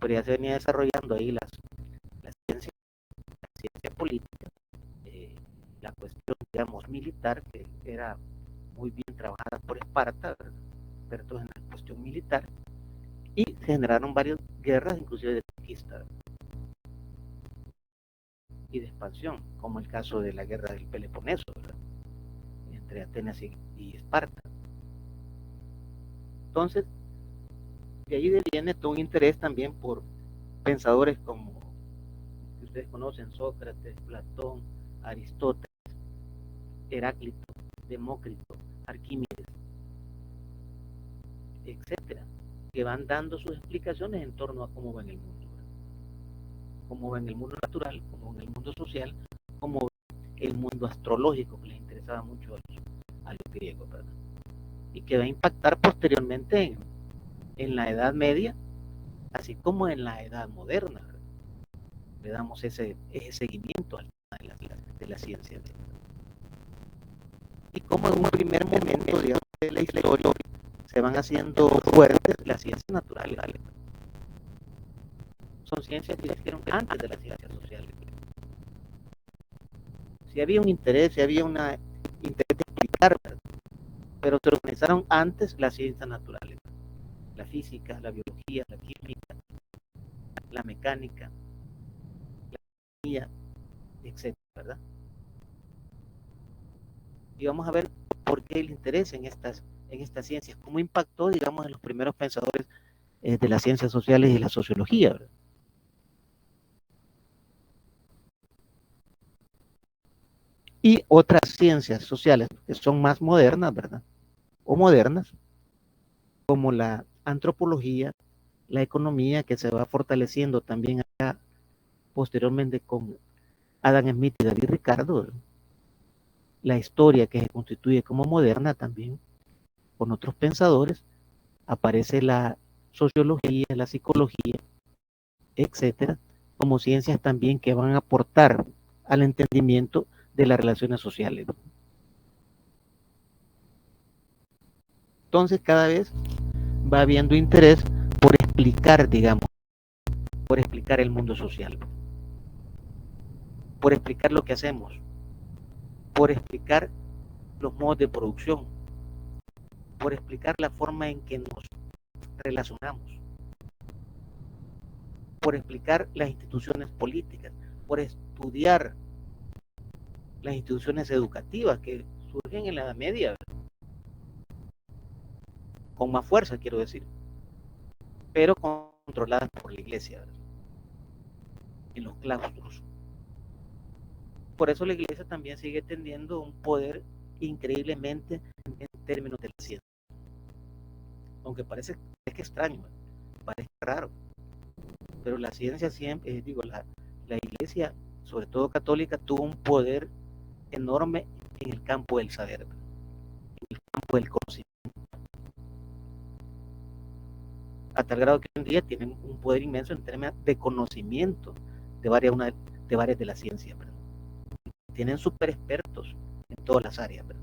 pero ya se venía desarrollando ahí la ciencia política, la cuestión, digamos, militar, que era muy bien trabajada por Esparta, expertos en la cuestión militar, y se generaron varias guerras, inclusive de conquista y de expansión, como el caso de la guerra del Peloponeso, ¿verdad? Entre Atenas y Esparta. Entonces, de ahí viene todo un interés también por pensadores como, que ustedes conocen, Sócrates, Platón, Aristóteles, Heráclito, Demócrito, Arquímedes, etcétera, que van dando sus explicaciones en torno a cómo ven el mundo, ¿verdad? Cómo ven el mundo natural, cómo ven el mundo social, cómo ven el mundo astrológico, que les interesaba mucho a los griegos, ¿verdad? Y que va a impactar posteriormente en la Edad Media, así como en la Edad Moderna, ¿verdad? Le damos ese seguimiento al tema de la ciencia. Y como en un primer momento, digamos, de la historia, se van haciendo fuertes las ciencias naturales. Son ciencias que existieron antes de las ciencias sociales. Si había un interés, si había un interés de explicar, ¿verdad? Pero se organizaron antes las ciencias naturales. La física, la biología, la química, la mecánica, la economía, etcétera, ¿verdad? Y vamos a ver por qué el interés en estas ciencias, cómo impactó, digamos, en los primeros pensadores de las ciencias sociales y la sociología, ¿verdad? Y otras ciencias sociales que son más modernas, ¿verdad? O modernas, como la antropología, la economía, que se va fortaleciendo también acá posteriormente con Adam Smith y David Ricardo, ¿verdad? La historia, que se constituye como moderna también con otros pensadores, aparece la sociología, la psicología, etcétera, como ciencias también que van a aportar al entendimiento de las relaciones sociales. Entonces, cada vez va habiendo interés por explicar, digamos, por explicar el mundo social, por explicar lo que hacemos, por explicar los modos de producción, por explicar la forma en que nos relacionamos, por explicar las instituciones políticas, por estudiar las instituciones educativas que surgen en la Edad Media, con más fuerza, quiero decir, pero controladas por la iglesia, ¿verdad? En los claustros. Por eso la iglesia también sigue teniendo un poder increíblemente en términos de la ciencia. Aunque parece que extraño, parece raro, pero la ciencia siempre, la iglesia, sobre todo católica, tuvo un poder enorme en el campo del saber, en el campo del conocimiento, a tal grado que hoy en día tienen un poder inmenso en términos de conocimiento de varias de las ciencias, ¿verdad? Tienen super expertos en todas las áreas, ¿verdad?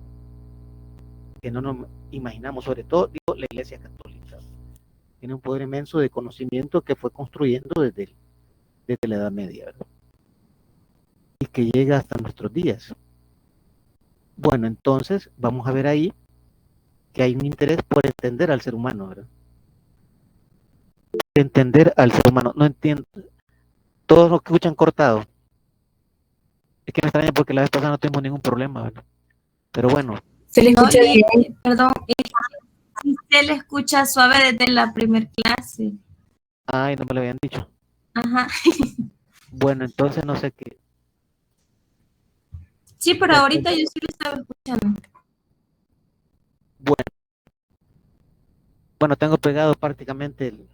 Que no nos imaginamos, sobre todo digo, la iglesia católica tiene un poder inmenso de conocimiento que fue construyendo desde la Edad Media, ¿verdad? Y que llega hasta nuestros días. Bueno, entonces vamos a ver ahí que hay un interés por entender al ser humano, ¿verdad? Entender al ser humano. No entiendo. Todos los que escuchan cortado. Es que me extraña porque la vez pasada no tuvimos ningún problema, ¿verdad? Pero bueno. Se le escucha bien. Perdón, se le escucha suave desde la primer clase. Ay, no me lo habían dicho. Ajá. Bueno, entonces no sé qué. Sí, pero ahorita yo sí lo estaba escuchando. Bueno, tengo pegado prácticamente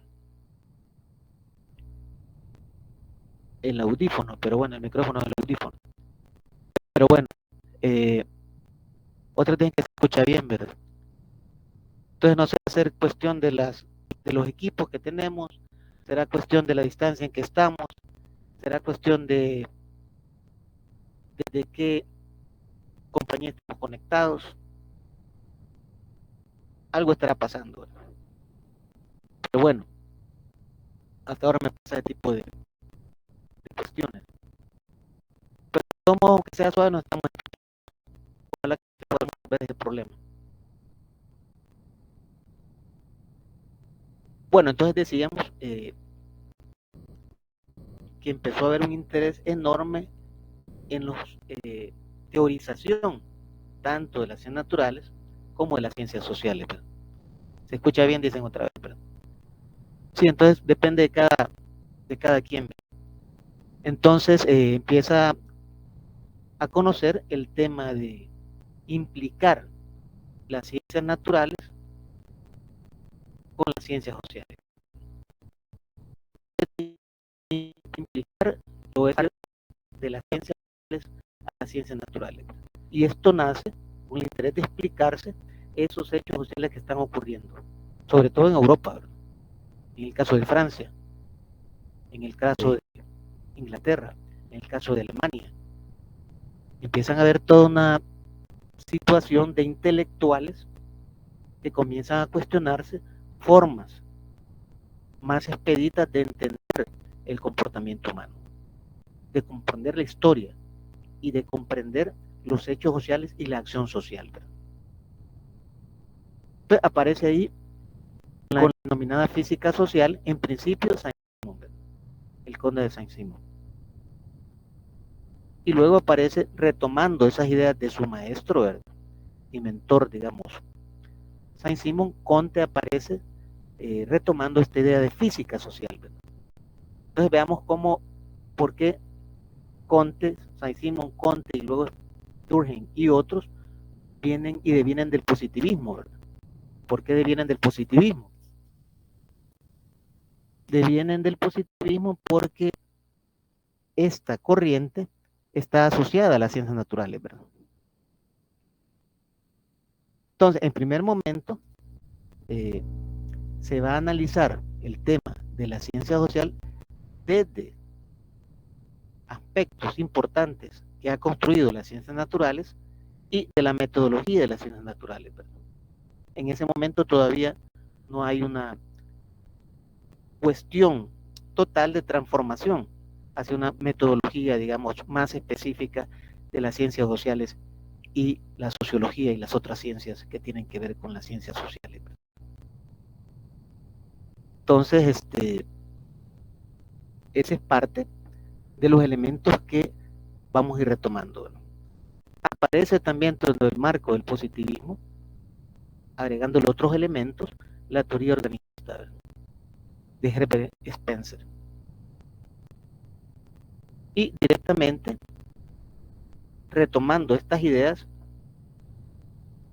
el audífono, pero bueno, el micrófono del audífono. Pero bueno, otra tiene que se escucha bien, ¿verdad? Entonces no sé, hacer cuestión de los equipos que tenemos, será cuestión de la distancia en que estamos, será cuestión de qué compañía estamos conectados, algo estará pasando, ¿verdad? Pero bueno, hasta ahora me pasa ese tipo de cuestiones. Pero de todo modo, que sea suave, no estamos, ojalá que podamos ver ese problema. Bueno, entonces decíamos que empezó a haber un interés enorme en la teorización tanto de las ciencias naturales como de las ciencias sociales. ¿Verdad? Se escucha bien, dicen otra vez. ¿Verdad? Sí, entonces depende de cada quien. Entonces empieza a conocer el tema de implicar las ciencias naturales con las ciencias sociales. Implicar lo es de las ciencias sociales a las ciencias naturales. Y esto nace con el interés de explicarse esos hechos sociales que están ocurriendo, sobre todo en Europa, ¿verdad? En el caso de Francia, en el caso de Inglaterra, en el caso de Alemania. Empiezan a haber toda una situación de intelectuales que comienzan a cuestionarse formas más expeditas de entender el comportamiento humano, de comprender la historia y de comprender los hechos sociales y la acción social. Entonces aparece ahí la denominada física social, en principio Saint-Simon, el conde de Saint-Simon. Y luego aparece retomando esas ideas de su maestro, ¿verdad? Y mentor, digamos. Saint-Simon, Comte aparece retomando esta idea de física social, ¿verdad? Entonces veamos cómo, por qué Comte, Saint-Simon, Comte y luego Durkheim y otros vienen y devienen del positivismo, ¿verdad? ¿Por qué devienen del positivismo? Devienen del positivismo porque esta corriente está asociada a las ciencias naturales, ¿verdad? Entonces, en primer momento, se va a analizar el tema de la ciencia social desde aspectos importantes que ha construido las ciencias naturales y de la metodología de las ciencias naturales, ¿verdad? En ese momento todavía no hay una cuestión total de transformación hacia una metodología, digamos, más específica de las ciencias sociales y la sociología y las otras ciencias que tienen que ver con las ciencias sociales. Entonces, ese es parte de los elementos que vamos a ir retomando. ¿No? Aparece también dentro del marco del positivismo, agregándole otros elementos, la teoría organista de Herbert Spencer. Y directamente, retomando estas ideas,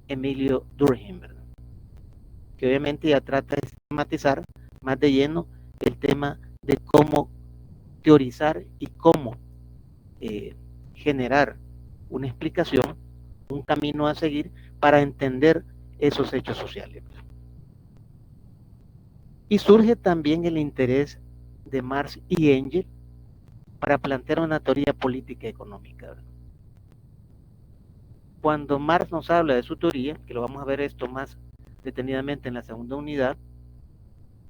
Emilio Durkheim, ¿verdad? Que obviamente ya trata de sistematizar más de lleno el tema de cómo teorizar y cómo generar una explicación, un camino a seguir para entender esos hechos sociales. Y surge también el interés de Marx y Engels para plantear una teoría política y económica. ¿Verdad? Cuando Marx nos habla de su teoría, que lo vamos a ver esto más detenidamente en la segunda unidad,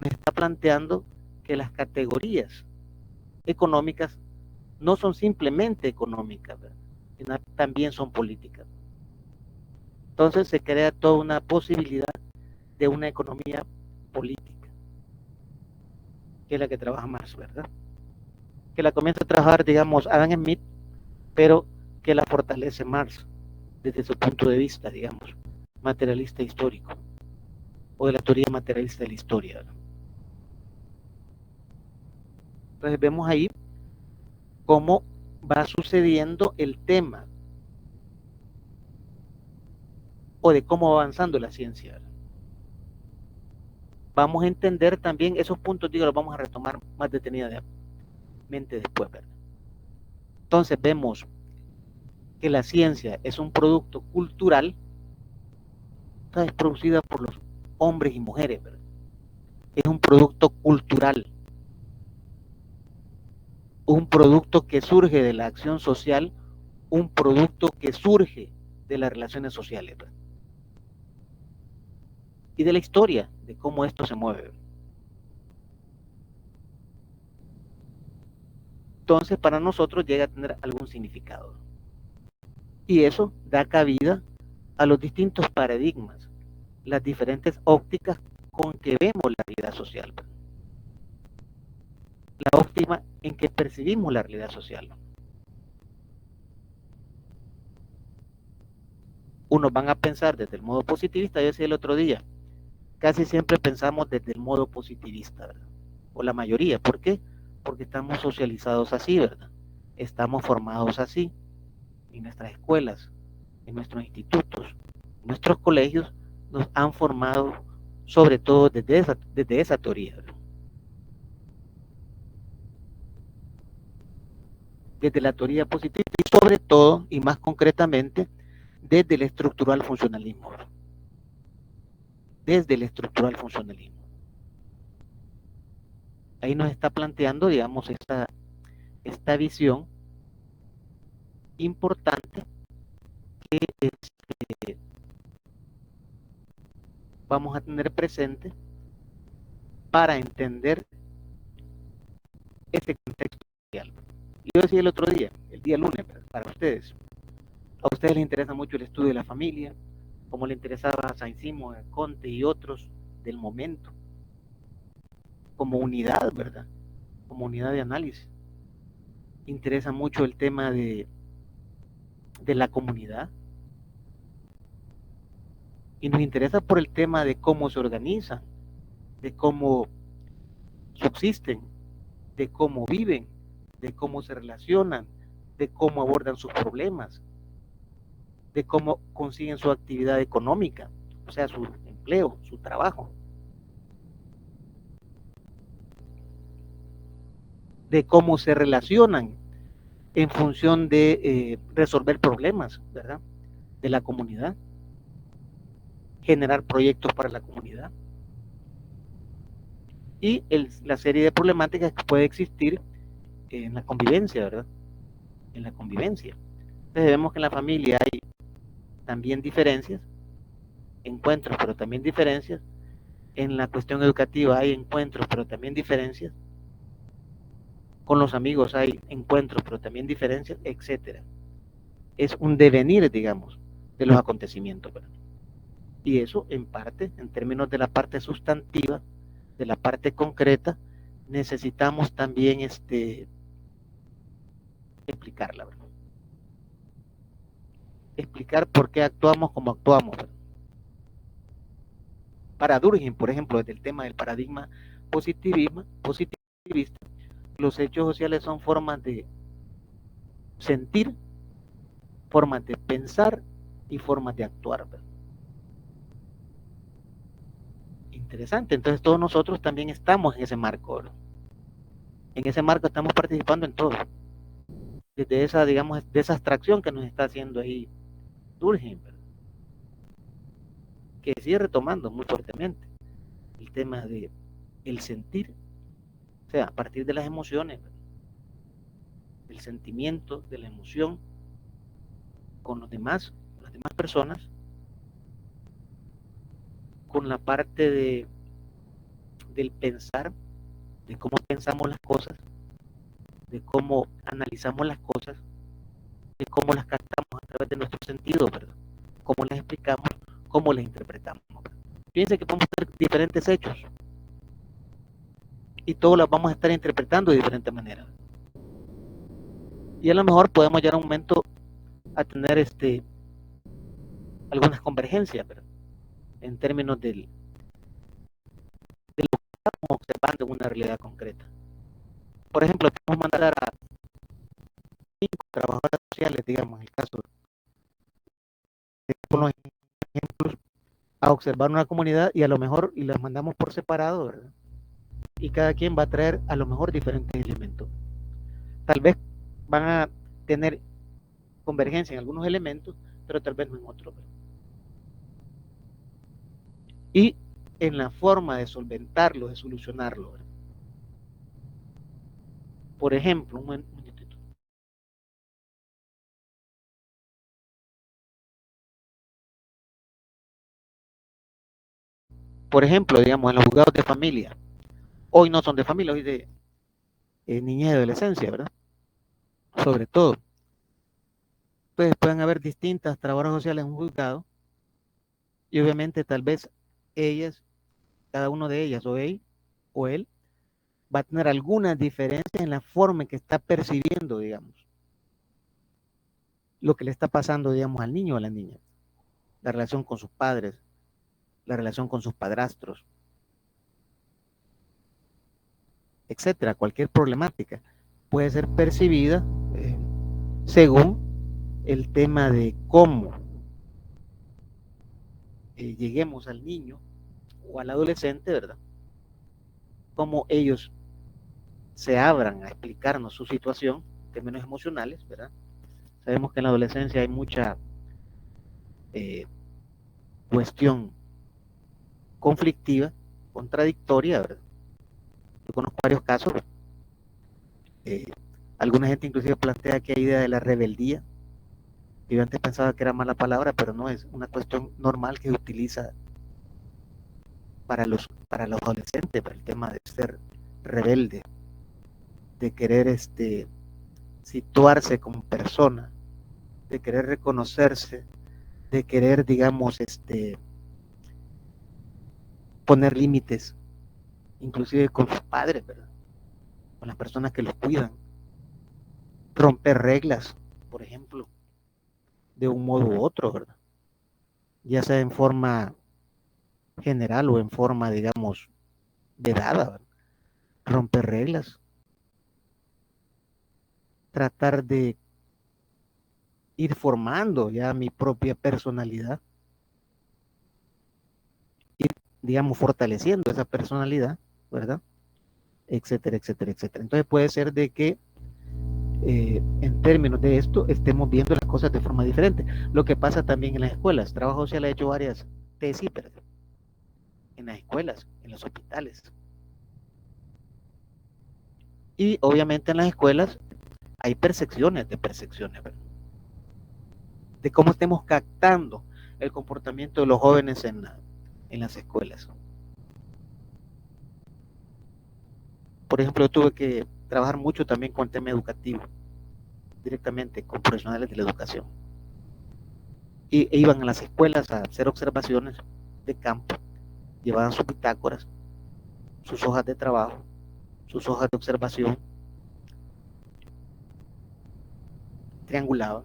nos está planteando que las categorías económicas no son simplemente económicas, ¿verdad? Sino también son políticas. Entonces se crea toda una posibilidad de una economía política, que es la que trabaja Marx, ¿verdad? Que la comienza a trabajar, digamos, Adam Smith, pero que la fortalece Marx desde su punto de vista, digamos, materialista histórico, o de la teoría materialista de la historia. ¿Verdad? Entonces vemos ahí cómo va sucediendo el tema o de cómo va avanzando la ciencia. ¿Verdad? Vamos a entender también esos puntos, digo, los vamos a retomar más detenidamente después. ¿Verdad? Entonces vemos que la ciencia es un producto cultural, es producida por los hombres y mujeres, ¿verdad? Es un producto cultural, un producto que surge de la acción social, un producto que surge de las relaciones sociales, ¿verdad? Y de la historia, de cómo esto se mueve. entonces para nosotros llega a tener algún significado. Y eso da cabida a los distintos paradigmas, las diferentes ópticas con que vemos la realidad social, la óptima en que percibimos la realidad social. Unos van a pensar desde el modo positivista, yo decía el otro día, casi siempre pensamos desde el modo positivista, ¿verdad? O la mayoría, ¿por qué? Porque estamos socializados así, ¿verdad? Estamos formados así, en nuestras escuelas, en nuestros institutos, en nuestros colegios, nos han formado sobre todo desde esa teoría, ¿verdad? Desde la teoría positivista y sobre todo, y más concretamente, desde el estructural funcionalismo, ¿verdad? Desde el estructural funcionalismo. Ahí nos está planteando, digamos, esta visión importante que vamos a tener presente para entender este contexto social. Yo decía el otro día, el día lunes, para ustedes, a ustedes les interesa mucho el estudio de la familia, como le interesaba a Saint-Simon, a Comte y otros del momento, como unidad, ¿verdad? Como unidad de análisis. Interesa mucho el tema de la comunidad y nos interesa por el tema de cómo se organizan, de cómo subsisten, de cómo viven, de cómo se relacionan, de cómo abordan sus problemas, de cómo consiguen su actividad económica, o sea, su empleo, su trabajo, de cómo se relacionan en función de resolver problemas, ¿verdad? De la comunidad, generar proyectos para la comunidad y la serie de problemáticas que puede existir en la convivencia, ¿verdad? En la convivencia. Entonces vemos que en la familia hay también diferencias, encuentros, pero también diferencias. En la cuestión educativa hay encuentros, pero también diferencias. Con los amigos hay encuentros, pero también diferencias, etcétera. Es un devenir, digamos, de los acontecimientos, ¿verdad? Y eso, en parte, en términos de la parte sustantiva, de la parte concreta, necesitamos también explicarla, ¿verdad? Explicar por qué actuamos como actuamos, ¿verdad? Para Durkheim, por ejemplo, desde el tema del paradigma positivista, los hechos sociales son formas de sentir, formas de pensar y formas de actuar, ¿verdad? Interesante, entonces todos nosotros también estamos en ese marco, ¿verdad? En ese marco estamos participando en todo, desde esa, digamos, de esa abstracción que nos está haciendo ahí Durkheim, ¿verdad? Que sigue retomando muy fuertemente el tema de el sentir, o sea, a partir de las emociones, ¿verdad? Del sentimiento, de la emoción con las demás personas, con la parte del pensar, de cómo pensamos las cosas, de cómo analizamos las cosas, de cómo las captamos a través de nuestros sentidos, ¿verdad? Cómo las explicamos, cómo las interpretamos, ¿verdad? Fíjense que podemos tener diferentes hechos y todos los vamos a estar interpretando de diferente manera. Y a lo mejor podemos llegar a un momento a tener algunas convergencias, ¿verdad? En términos de lo que estamos observando en una realidad concreta. Por ejemplo, podemos mandar a 5 trabajadoras sociales, digamos, en el caso de los ejemplos, a observar una comunidad y a lo mejor y las mandamos por separado, ¿verdad? Y cada quien va a traer a lo mejor diferentes elementos. Tal vez van a tener convergencia en algunos elementos, pero tal vez no en otros, ¿verdad? Y en la forma de solventarlo, de solucionarlo, ¿verdad? Por ejemplo, un momentito. Por ejemplo, digamos, en los juzgados de familia, hoy no son de familia, hoy de niñez y adolescencia, ¿verdad? sobre todo. Pues pueden haber distintas trabajadoras sociales en un juzgado y obviamente tal vez ellas, cada uno de ellas o él va a tener algunas diferencias en la forma en que está percibiendo, digamos, lo que le está pasando, digamos, al niño o a la niña, la relación con sus padres, la relación con sus padrastros, etcétera. Cualquier problemática puede ser percibida según el tema de cómo lleguemos al niño o al adolescente, ¿verdad? Cómo ellos se abran a explicarnos su situación, en términos emocionales, ¿verdad? Sabemos que en la adolescencia hay mucha cuestión conflictiva, contradictoria, ¿verdad? Yo conozco varios casos. Eh, Alguna gente inclusive plantea que hay idea de la rebeldía. Yo antes pensaba que era mala palabra, pero no, es una cuestión normal que se utiliza para los adolescentes, para el tema de ser rebelde, de querer situarse como persona, de querer reconocerse, de querer, digamos, poner límites, inclusive con sus padres, ¿verdad? Con las personas que los cuidan, romper reglas, por ejemplo, de un modo u otro, ¿verdad? Ya sea en forma general o en forma, digamos, vedada, ¿verdad? Romper reglas, tratar de ir formando ya mi propia personalidad, ir, digamos, fortaleciendo esa personalidad, ¿verdad? Etcétera, etcétera, etcétera. Entonces puede ser de que en términos de esto estemos viendo las cosas de forma diferente. Lo que pasa también en las escuelas. Trabajo social ha hecho varias tesis, ¿verdad? En las escuelas, en los hospitales. Y obviamente en las escuelas hay percepciones, ¿verdad? De cómo estemos captando el comportamiento de los jóvenes en las escuelas. Por ejemplo, yo tuve que trabajar mucho también con el tema educativo, directamente con profesionales de la educación. E iban a las escuelas a hacer observaciones de campo, llevaban sus bitácoras, sus hojas de trabajo, sus hojas de observación, triangulaban,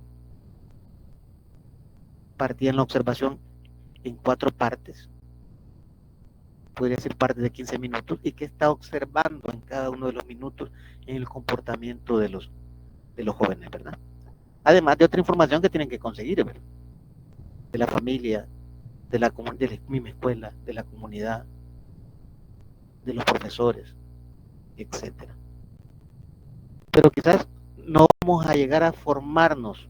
partían la observación en 4 partes, podría ser parte de 15 minutos, y que está observando en cada uno de los minutos en el comportamiento de los jóvenes, ¿verdad? Además de otra información que tienen que conseguir, ¿verdad? De la familia, de la misma escuela, de la comunidad, de los profesores, etcétera. Pero quizás no vamos a llegar a formarnos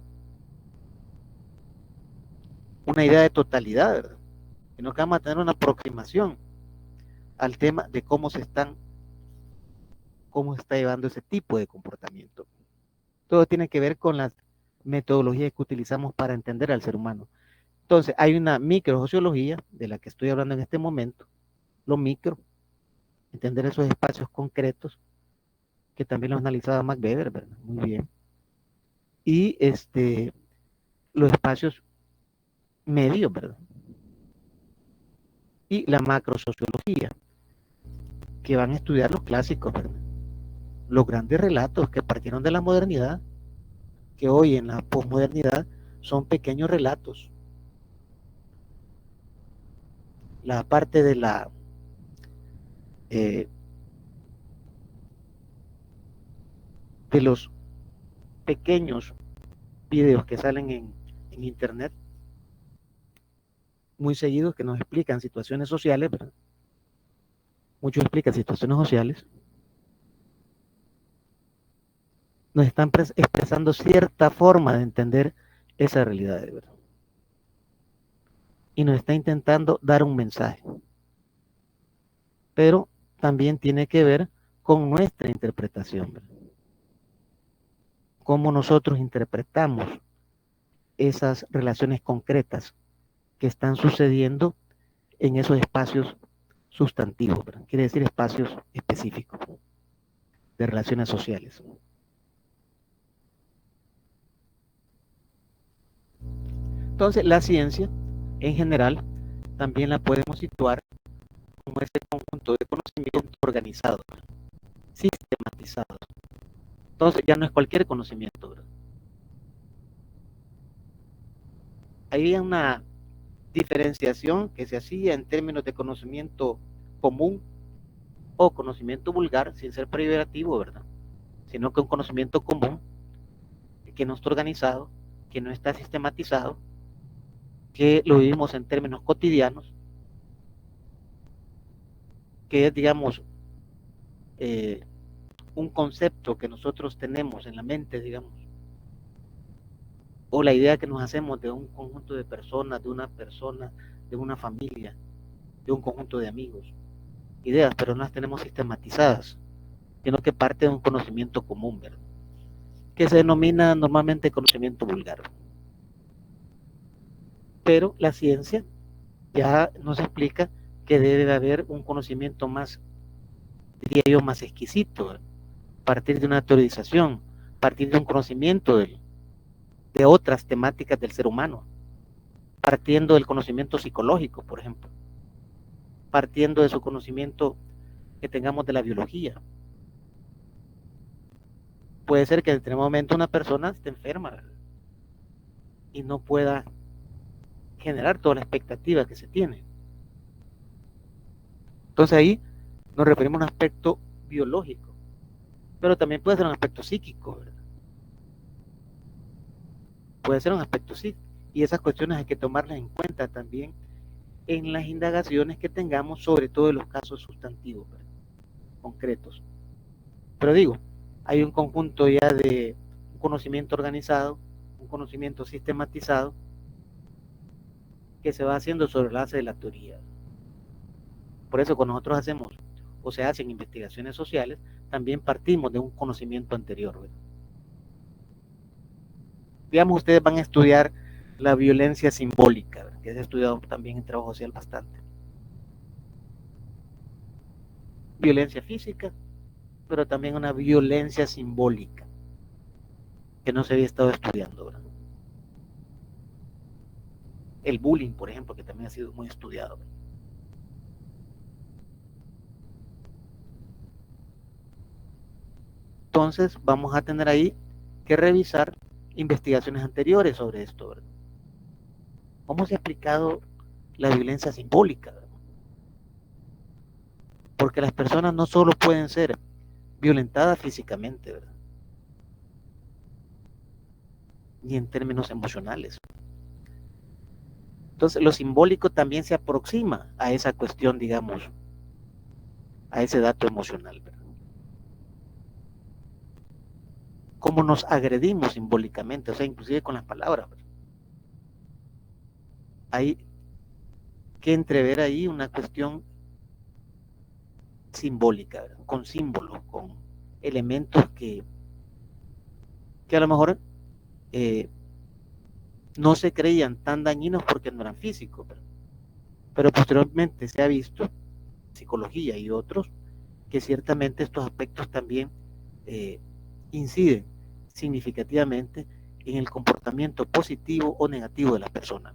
una idea de totalidad, ¿verdad? Sino que vamos a tener una aproximación al tema de cómo se está llevando ese tipo de comportamiento. Todo tiene que ver con las metodologías que utilizamos para entender al ser humano. Entonces, hay una microsociología de la que estoy hablando en este momento, lo micro, entender esos espacios concretos, que también lo analizaba Max Weber, ¿verdad? Muy bien. Y los espacios medios, ¿verdad? Y la macrosociología, que van a estudiar los clásicos, ¿verdad? Los grandes relatos que partieron de la modernidad, que hoy en la posmodernidad son pequeños relatos. La parte eh, de los pequeños videos que salen en internet, muy seguidos, que nos explican situaciones sociales, ¿verdad? Muchos explican situaciones sociales, nos están expresando cierta forma de entender esa realidad, ¿verdad? Y nos está intentando dar un mensaje. Pero también tiene que ver con nuestra interpretación, ¿verdad? Cómo nosotros interpretamos esas relaciones concretas que están sucediendo en esos espacios sustantivos, ¿verdad? Quiere decir espacios específicos de relaciones sociales. Entonces, la ciencia, en general, también la podemos situar como ese conjunto de conocimiento organizado, sistematizado. Entonces, ya no es cualquier conocimiento, ¿verdad? Hay una diferenciación que se hacía en términos de conocimiento común o conocimiento vulgar, sin ser peyorativo, ¿verdad? Sino que un conocimiento común que no está organizado, que no está sistematizado, que lo vivimos en términos cotidianos, que es, digamos, eh, un concepto que nosotros tenemos en la mente, digamos, o la idea que nos hacemos de un conjunto de personas, de una persona, de una familia, de un conjunto de amigos. Ideas, pero no las tenemos sistematizadas, sino que parte de un conocimiento común, ¿verdad? Que se denomina normalmente conocimiento vulgar. Pero la ciencia ya nos explica que debe de haber un conocimiento más, diría yo, más exquisito, ¿verdad? Partir de una teorización, partir de un conocimiento de otras temáticas del ser humano, partiendo del conocimiento psicológico, por ejemplo, partiendo de su conocimiento que tengamos de la biología. Puede ser que en determinado momento una persona esté enferma, ¿verdad? Y no pueda generar toda la expectativa que se tiene. Entonces ahí nos referimos a un aspecto biológico, pero también puede ser un aspecto psíquico, ¿verdad? Puede ser un aspecto psíquico. Y esas cuestiones hay que tomarlas en cuenta también en las indagaciones que tengamos, sobre todo en los casos sustantivos, ¿verdad? Concretos. Pero digo, hay un conjunto ya de un conocimiento organizado, un conocimiento sistematizado, que se va haciendo sobre la base de la teoría. Por eso cuando nosotros hacemos o se hacen investigaciones sociales, también partimos de un conocimiento anterior, ¿verdad? Digamos, ustedes van a estudiar la violencia simbólica, ¿verdad? Que se ha estudiado también en trabajo social bastante. Violencia física, pero también una violencia simbólica que no se había estado estudiando, ¿verdad? El bullying, por ejemplo, que también ha sido muy estudiado, ¿verdad? Entonces vamos a tener ahí que revisar investigaciones anteriores sobre esto, ¿verdad? ¿Cómo se ha aplicado la violencia simbólica, ¿verdad? Porque las personas no solo pueden ser violentadas físicamente, ¿verdad? Ni en términos emocionales. Entonces, lo simbólico también se aproxima a esa cuestión, digamos, a ese dato emocional, ¿verdad? Cómo nos agredimos simbólicamente, o sea, inclusive con las palabras, ¿verdad? Hay que entrever ahí una cuestión simbólica, ¿verdad? Con símbolos, con elementos que a lo mejor no se creían tan dañinos porque no eran físicos, ¿verdad? Pero posteriormente se ha visto, psicología y otros, que ciertamente estos aspectos también inciden significativamente en el comportamiento positivo o negativo de la persona.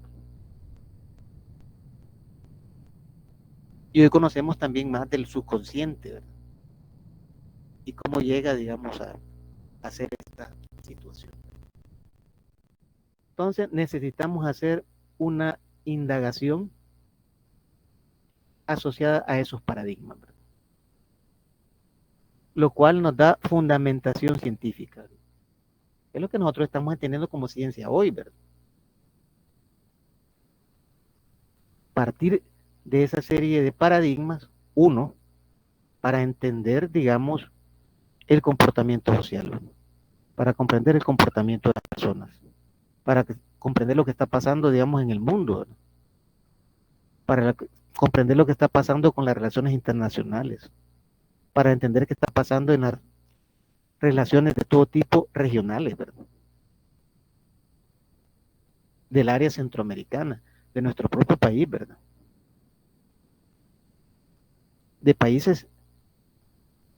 Y hoy conocemos también más del subconsciente, ¿verdad? Y cómo llega, digamos, a hacer esta situación. Entonces necesitamos hacer una indagación asociada a esos paradigmas, ¿verdad? Lo cual nos da fundamentación científica, ¿verdad? Es lo que nosotros estamos entendiendo como ciencia hoy, ¿verdad? Partir de esa serie de paradigmas, uno, para entender, digamos, el comportamiento social, ¿verdad? Para comprender el comportamiento de las personas, para comprender lo que está pasando, digamos, en el mundo, ¿verdad? Para comprender lo que está pasando con las relaciones internacionales, para entender qué está pasando en las relaciones de todo tipo regionales, ¿verdad? Del área centroamericana, de nuestro propio país, ¿verdad? De países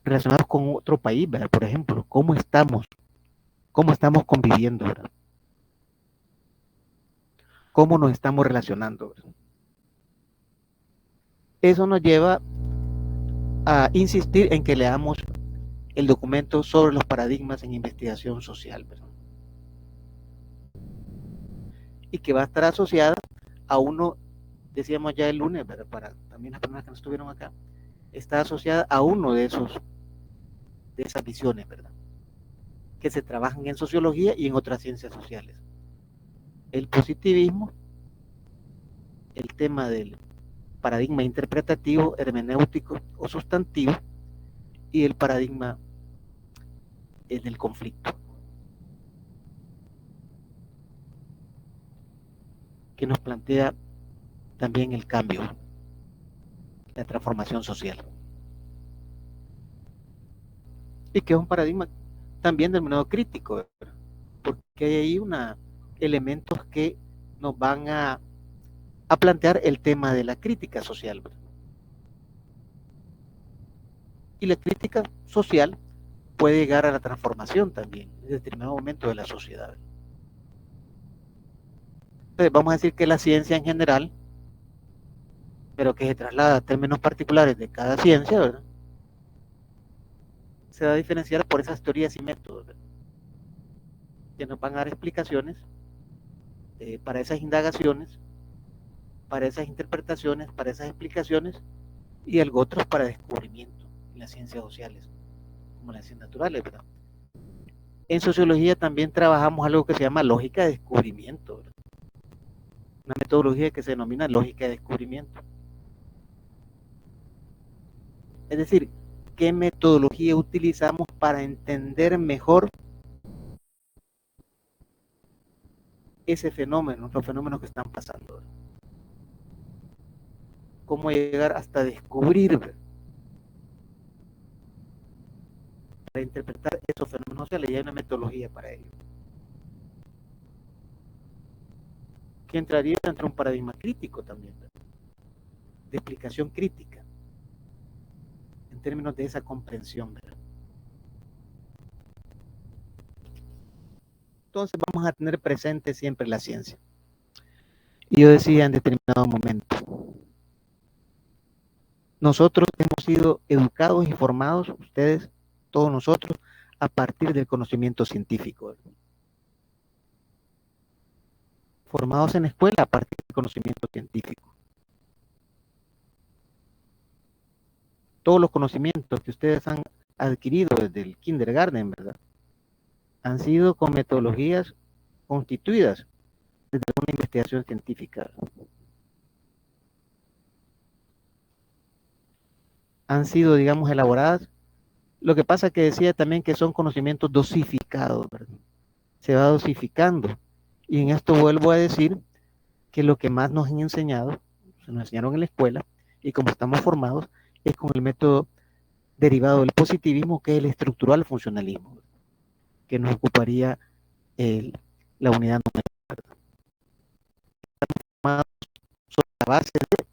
relacionados con otro país, ¿verdad? Por ejemplo, cómo estamos conviviendo, ¿verdad? cómo nos estamos relacionando. Eso nos lleva a insistir en que leamos el documento sobre los paradigmas en investigación social, ¿verdad? Y que va a estar asociada a uno, decíamos ya el lunes, ¿verdad? Para también las personas que no estuvieron acá, está asociada a uno de esas visiones, ¿verdad? Que se trabajan en sociología y en otras ciencias sociales. El positivismo, el tema del paradigma interpretativo, hermenéutico o sustantivo, y el paradigma del conflicto, que nos plantea también el cambio, la transformación social. Y que es un paradigma también denominado crítico, ¿verdad? Porque hay ahí elementos que nos van a plantear el tema de la crítica social, ¿verdad? Y la crítica social puede llegar a la transformación también en determinado momento de la sociedad. Entonces vamos a decir que la ciencia en general, pero que se traslada a términos particulares de cada ciencia, ¿verdad? Se va a diferenciar por esas teorías y métodos, ¿verdad? Que nos van a dar explicaciones para esas indagaciones, para esas interpretaciones, para esas explicaciones, y algo otros para descubrimiento en las ciencias sociales, como las ciencias naturales, ¿verdad? En sociología también trabajamos algo que se llama lógica de descubrimiento, ¿verdad? Una metodología que se denomina lógica de descubrimiento. Es decir, qué metodología utilizamos para entender mejor ese fenómeno, los fenómenos que están pasando, ¿verdad? Cómo llegar hasta descubrir, ¿verdad? Para interpretar esos fenómenos sociales, y hay una metodología para ello, que entraría dentro de un paradigma crítico también, ¿verdad? De explicación crítica, en términos de esa comprensión, ¿verdad? Entonces vamos a tener presente siempre la ciencia. Y yo decía en determinado momento, nosotros hemos sido educados y formados, ustedes, todos nosotros, a partir del conocimiento científico, ¿verdad? Formados en la escuela a partir del conocimiento científico. Todos los conocimientos que ustedes han adquirido desde el kindergarten, ¿verdad? Han sido con metodologías constituidas desde una investigación científica. Han sido, digamos, elaboradas. Lo que pasa que decía también que son conocimientos dosificados, ¿verdad? Se va dosificando. Y en esto vuelvo a decir que lo que más nos han enseñado, se nos enseñaron en la escuela, y como estamos formados, es con el método derivado del positivismo, que es el estructural funcionalismo, que nos ocuparía la unidad numérica. Estamos formados sobre la base de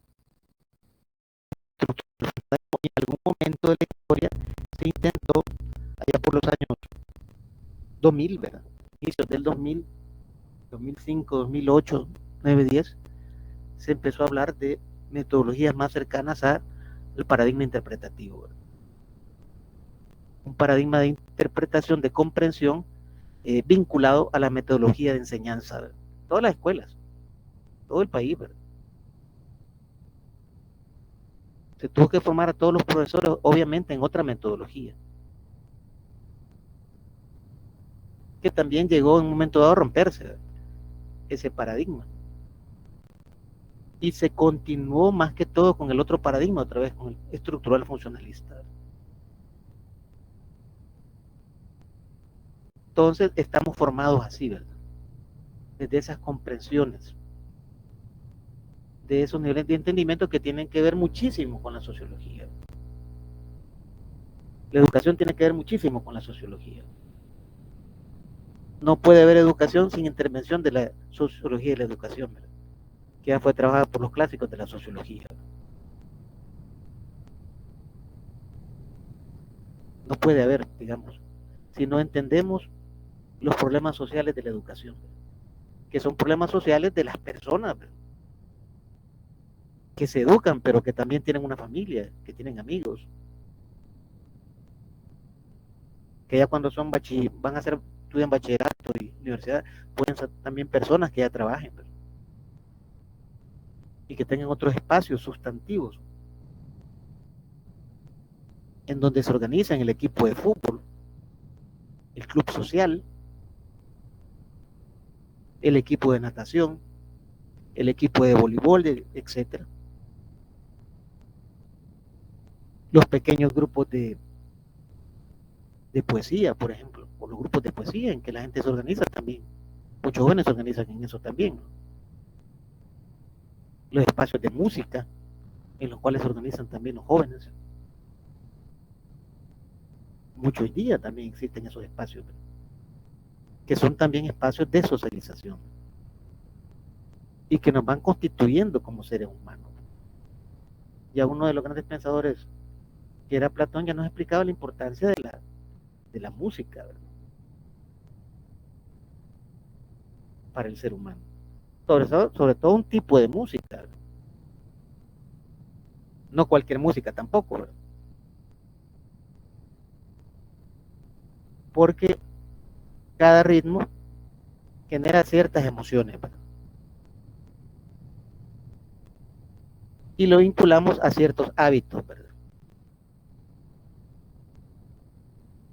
estructural funcionalismo, y en algún momento de la historia se intentó, allá por los años 2000, ¿verdad? Inicios del 2000, 2005, 2008, 9, 10, se empezó a hablar de metodologías más cercanas al paradigma interpretativo, ¿verdad? Un paradigma de interpretación, de comprensión, vinculado a la metodología de enseñanza, ¿verdad? Todas las escuelas, todo el país, ¿verdad? Se tuvo que formar a todos los profesores, obviamente, en otra metodología, que también llegó en un momento dado a romperse, ¿verdad? Ese paradigma. Y se continuó más que todo con el otro paradigma, otra vez con el estructural funcionalista. Entonces estamos formados así, ¿verdad? Desde esas comprensiones, de esos niveles de entendimiento que tienen que ver muchísimo con la sociología. La educación tiene que ver muchísimo con la sociología. No puede haber educación sin intervención de la sociología y la educación, ¿verdad? Que ya fue trabajada por los clásicos de la sociología. No puede haber, digamos, si no entendemos los problemas sociales de la educación. que son problemas sociales de las personas, ¿verdad? Que se educan, pero que también tienen una familia, que tienen amigos, que ya cuando son van a ser, estudian bachillerato y universidad, pueden ser también personas que ya trabajen, ¿verdad? Y que tengan otros espacios sustantivos en donde se organizan el equipo de fútbol, el club social, el equipo de natación, el equipo de voleibol, etcétera. Los pequeños grupos de poesía, por ejemplo, o los grupos de poesía en que la gente se organiza también. Muchos jóvenes se organizan en eso también. Los espacios de música en los cuales se organizan también los jóvenes. Muchos días también existen esos espacios, que son también espacios de socialización y que nos van constituyendo como seres humanos. Ya uno de los grandes pensadores, que era Platón, ya nos explicaba la importancia de la música, ¿verdad? Para el ser humano. Sobre todo un tipo de música, ¿verdad? No cualquier música tampoco, ¿verdad? Porque cada ritmo genera ciertas emociones, ¿verdad? Y lo vinculamos a ciertos hábitos, ¿verdad?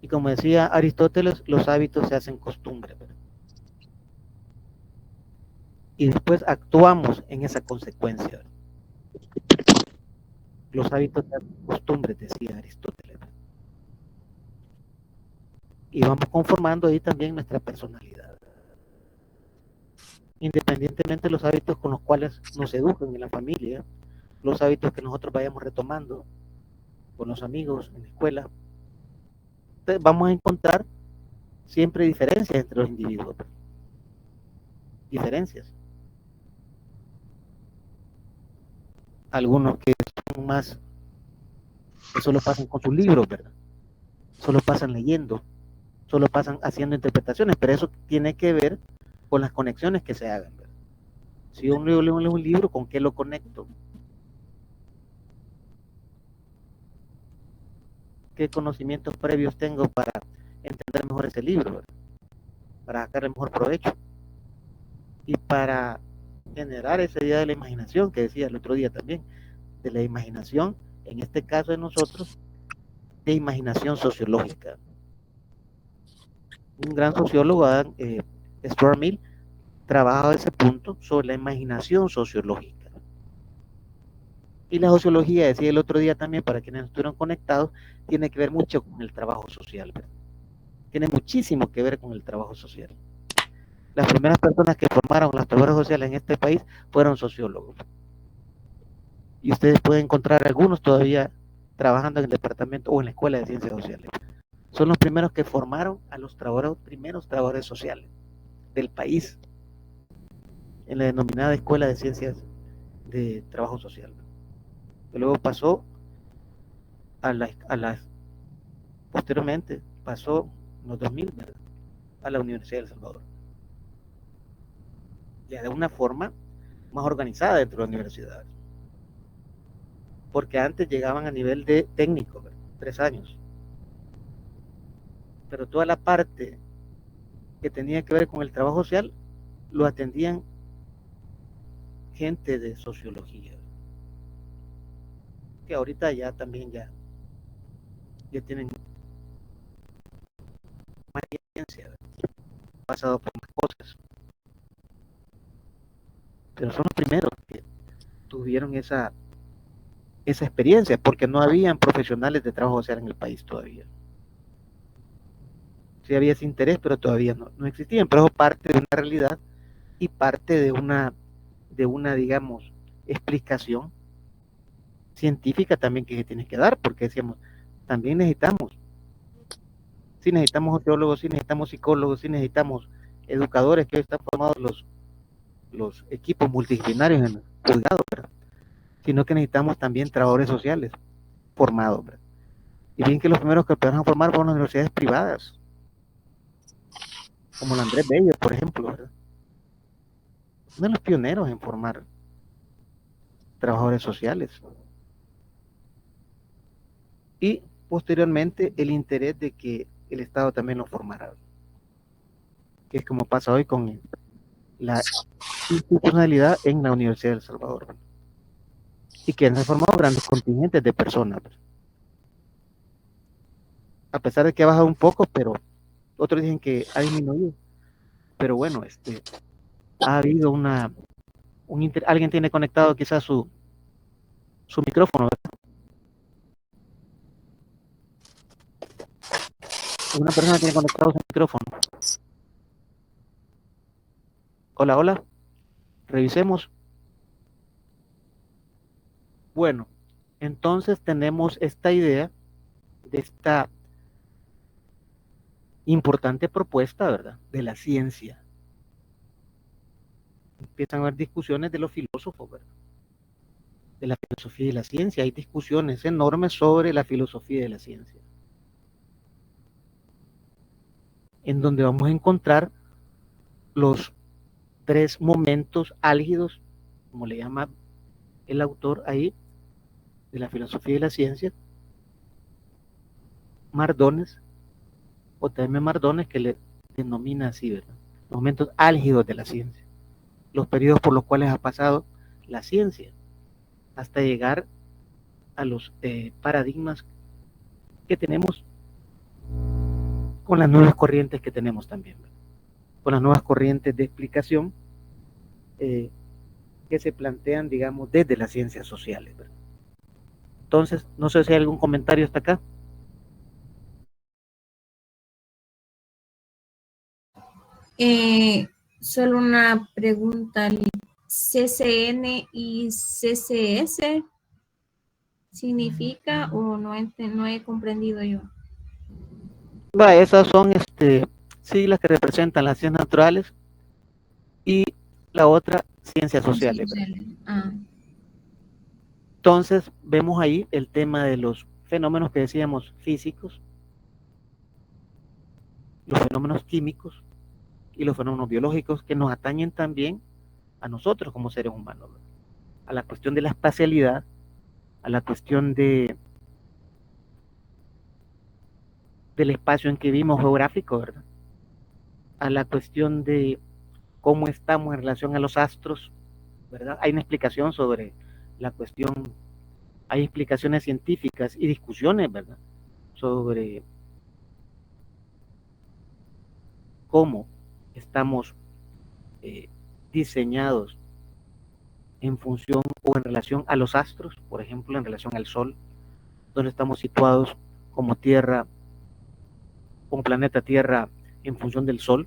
Y como decía Aristóteles, los hábitos se hacen costumbre, ¿verdad? Y después actuamos en esa consecuencia, ¿verdad? Los hábitos se hacen costumbre, decía Aristóteles, ¿verdad? Y vamos conformando ahí también nuestra personalidad, independientemente de los hábitos con los cuales nos educan en la familia, los hábitos que nosotros vayamos retomando con los amigos en la escuela. Entonces vamos a encontrar siempre diferencias entre los individuos, diferencias. Algunos que son más, que solo pasan con sus libros, ¿verdad? Solo pasan leyendo, solo pasan haciendo interpretaciones, pero eso tiene que ver con las conexiones que se hagan, ¿verdad? Si yo leo un libro, ¿con qué lo conecto? ¿Qué conocimientos previos tengo para entender mejor ese libro, ¿verdad? Para sacarle mejor provecho y para generar esa idea de la imaginación que decía el otro día también, de la imaginación, en este caso de nosotros, de imaginación sociológica. Un gran sociólogo, Stuart Mill, trabajaba ese punto sobre la imaginación sociológica. Y la sociología, decía el otro día también, para quienes estuvieron conectados, tiene que ver mucho con el trabajo social, ¿verdad? Tiene muchísimo que ver con el trabajo social. Las primeras personas que formaron las trabajadores sociales en este país fueron sociólogos. Y ustedes pueden encontrar algunos todavía trabajando en el departamento o en la Escuela de Ciencias Sociales. Son los primeros que formaron a los primeros trabajadores sociales del país en la denominada Escuela de Ciencias de Trabajo Social. Que luego pasó posteriormente pasó en los 2000, ¿verdad? A la Universidad de El Salvador. Ya de una forma más organizada dentro de la universidad. Porque antes llegaban a nivel de técnico, ¿verdad? 3 años. Pero toda la parte que tenía que ver con el trabajo social lo atendían gente de sociología, que ahorita ya también ya tienen más experiencia, pasado por más cosas, pero son los primeros que tuvieron esa experiencia, porque no habían profesionales de trabajo social en el país todavía. Sí había ese interés, pero todavía no existían, pero es parte de una realidad y parte de una, digamos, explicación científica también que se tiene que dar, porque decíamos, también necesitamos sociólogos, sí necesitamos psicólogos, sí necesitamos educadores, que hoy están formados los equipos multidisciplinarios en el cuidado, ¿verdad? Sino que necesitamos también trabajadores sociales formados, ¿verdad? Y bien que los primeros que empezaron a formar fueron las universidades privadas, como la Andrés Bello, por ejemplo, ¿verdad? uno de los pioneros en formar trabajadores sociales. Y posteriormente el interés de que el Estado también lo formara, que es como pasa hoy con la institucionalidad en la Universidad de El Salvador, y que han formado grandes contingentes de personas, a pesar de que ha bajado un poco, pero otros dicen que ha disminuido. Pero bueno, ha habido alguien tiene conectado quizás su micrófono, ¿verdad? Una persona tiene conectado su micrófono. Hola, hola, revisemos. Bueno, entonces tenemos esta idea de esta importante propuesta, ¿verdad? De la ciencia. Empiezan a haber discusiones de los filósofos, ¿verdad? De la filosofía y la ciencia. Hay discusiones enormes sobre la filosofía de la ciencia, en donde vamos a encontrar los tres momentos álgidos, como le llama el autor ahí, de la filosofía y la ciencia, Mardones, o también Mardones, que le denomina así, ¿verdad? Los momentos álgidos de la ciencia, los periodos por los cuales ha pasado la ciencia, hasta llegar a los paradigmas que tenemos con las nuevas corrientes que tenemos también, ¿verdad? Con las nuevas corrientes de explicación eh, que se plantean, digamos, desde las ciencias sociales, ¿verdad? Entonces, no sé si hay algún comentario hasta acá. Solo una pregunta. ¿CCN y CCS significa o no he comprendido yo? Esas son siglas que representan las ciencias naturales y la otra ciencias Ciencias sociales, ¿verdad? sociales. Ah, Entonces, vemos ahí el tema de los fenómenos que decíamos físicos, los fenómenos químicos y los fenómenos biológicos que nos atañen también a nosotros como seres humanos, ¿verdad? A la cuestión de la espacialidad, a la cuestión del espacio en que vivimos geográfico, ¿verdad? A la cuestión de cómo estamos en relación a los astros, ¿verdad? Hay una explicación sobre la cuestión, hay explicaciones científicas y discusiones, ¿verdad? Sobre cómo estamos eh, diseñados en función o en relación a los astros, por ejemplo, en relación al Sol, donde estamos situados como Tierra, como planeta Tierra en función del Sol,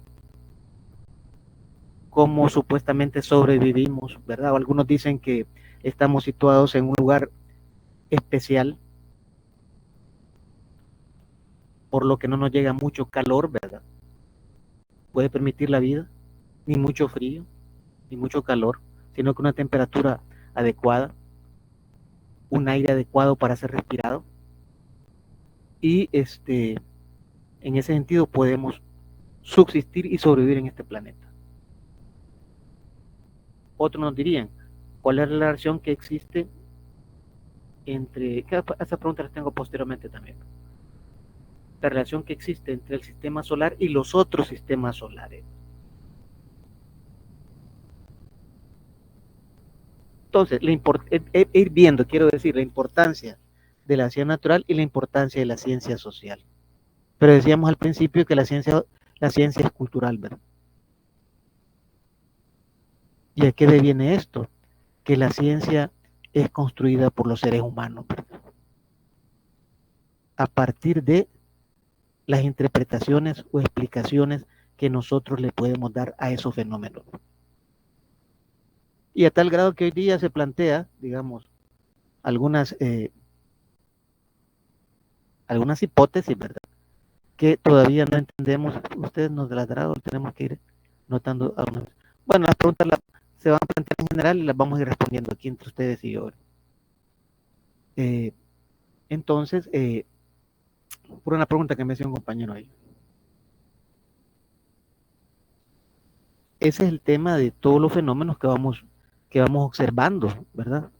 cómo supuestamente sobrevivimos, ¿verdad? O algunos dicen que estamos situados en un lugar especial, por lo que no nos llega mucho calor, ¿verdad? Puede permitir la vida, ni mucho frío, ni mucho calor, sino que una temperatura adecuada, un aire adecuado para ser respirado. Y en ese sentido podemos subsistir y sobrevivir en este planeta. Otros nos dirían, ¿cuál es la relación que existe entre, esa pregunta las tengo posteriormente también, la relación que existe entre el sistema solar y los otros sistemas solares? Entonces, ir viendo, quiero decir, la importancia de la ciencia natural y la importancia de la ciencia social. Pero decíamos al principio que la ciencia es cultural, ¿verdad? ¿Y a qué deviene esto? Que la ciencia es construida por los seres humanos, ¿verdad? A partir de las interpretaciones o explicaciones que nosotros le podemos dar a esos fenómenos. Y a tal grado que hoy día se plantea, digamos, algunas, algunas hipótesis, ¿verdad? Que todavía no entendemos. Ustedes nos delatararon, tenemos que ir notando algunas. Bueno, las preguntas se van a plantear en general y las vamos a ir respondiendo aquí entre ustedes y yo. Eh, entonces, por una pregunta que me hacía un compañero ahí. ese es el tema de todos los fenómenos que vamos observando, ¿verdad?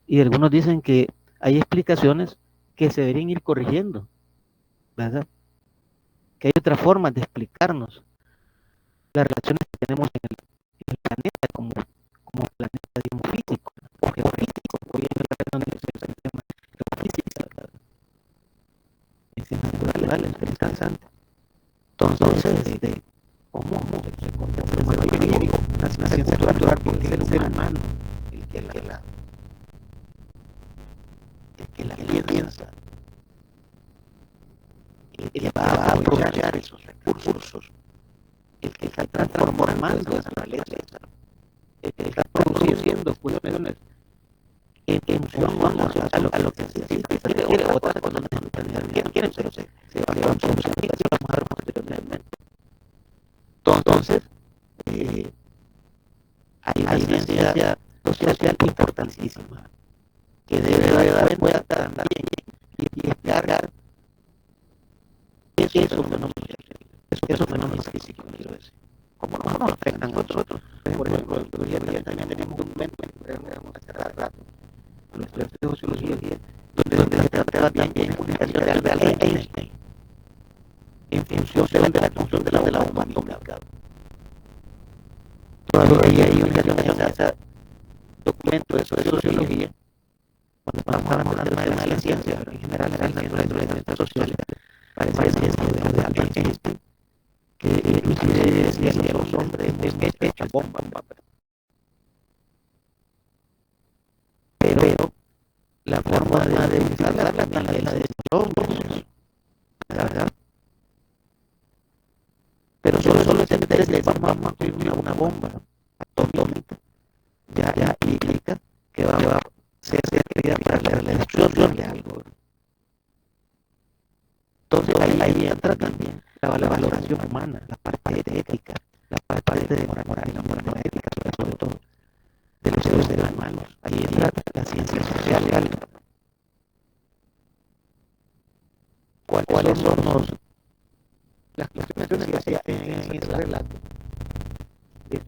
Y algunos dicen que hay explicaciones que se deberían ir corrigiendo, ¿verdad? Que hay otras formas de explicarnos las relaciones que tenemos en el planeta como planeta, digamos, físico o geofísico, hoy en la relación de se llama geofísica, ¿verdad? Es natural, es interesante. Entonces, ¿cómo se considera una ciencia cultural? Porque el ser humano, el que la piensa, el que va a aprovechar esos recursos, el que está transformando esa naturaleza, el que está produciendo cuestiones en función a lo que se quiere, otras cosas no quieren, pero se van produciendo y vamos a ver posteriormente. Entonces, hay una ciencia social importantísima que debe dar cuenta también y explicar esos fenómenos físicos, quiero decir, cómo nos afectan a nosotros. Por ejemplo, también tenemos un momento hace rato, nuestra sociología, donde se trataba también de publicación de Albert Einstein en función de la función de la humanidad. Todavía hay una ese documento de sociología, cuando estamos hablando de la ciencia, pero en general de las ciencias sociales, parece de Albert Einstein, que inclusive decía que los hombres hemos hecho bombas, pero la forma de usarla también la de los hombres, la verdad. Pero solo se de vamos a construir una bomba atómica, ya implica que va a ser servida para la destrucción de algo. Entonces ahí entra también la valoración humana, la parte ética, la parte de moral y la moral ética, sobre todo de los seres humanos. Ahí entra la ciencia social. ¿Cuáles son las cuestiones que se hacen en ese relato? Que